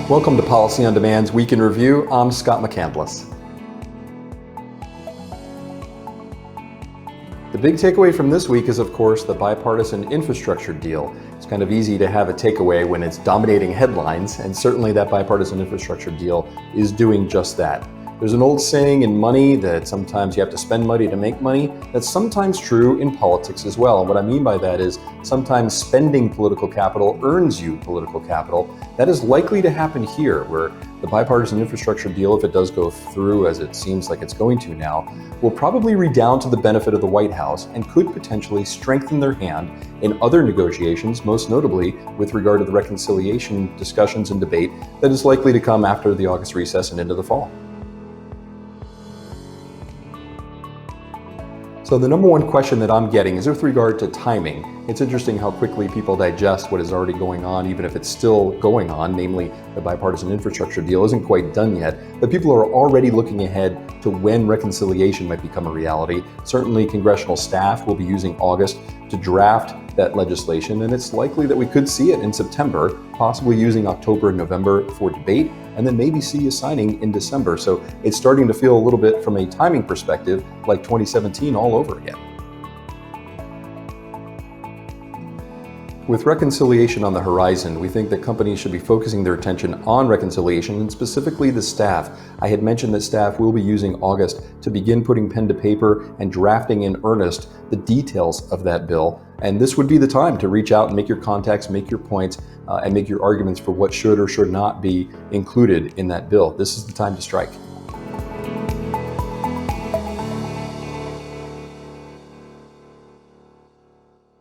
Welcome to Policy on Demand's Week in Review. I'm Scott McCandless. The big takeaway from this week is, of course, the bipartisan infrastructure deal. It's kind of easy to have a takeaway when it's dominating headlines, and certainly that bipartisan infrastructure deal is doing just that. There's an old saying in money that sometimes you have to spend money to make money. That's sometimes true in politics as well. And what I mean by that is sometimes spending political capital earns you political capital. That is likely to happen here, where the bipartisan infrastructure deal, if it does go through as it seems like it's going to now, will probably redound to the benefit of the White House and could potentially strengthen their hand in other negotiations, most notably with regard to the reconciliation discussions and debate that is likely to come after the August recess and into the fall. So the number one question that I'm getting is with regard to timing. It's interesting how quickly people digest what is already going on, even if it's still going on, namely the bipartisan infrastructure deal isn't quite done yet, but people are already looking ahead to when reconciliation might become a reality. Certainly congressional staff will be using August to draft that legislation, and it's likely that we could see it in September, possibly using October and November for debate, and then maybe see a signing in December. So it's starting to feel a little bit from a timing perspective like 2017 all over again. With reconciliation on the horizon, we think that companies should be focusing their attention on reconciliation and specifically the staff. I had mentioned that staff will be using August to begin putting pen to paper and drafting in earnest the details of that bill. And this would be the time to reach out and make your contacts, make your points, and make your arguments for what should or should not be included in that bill. This is the time to strike.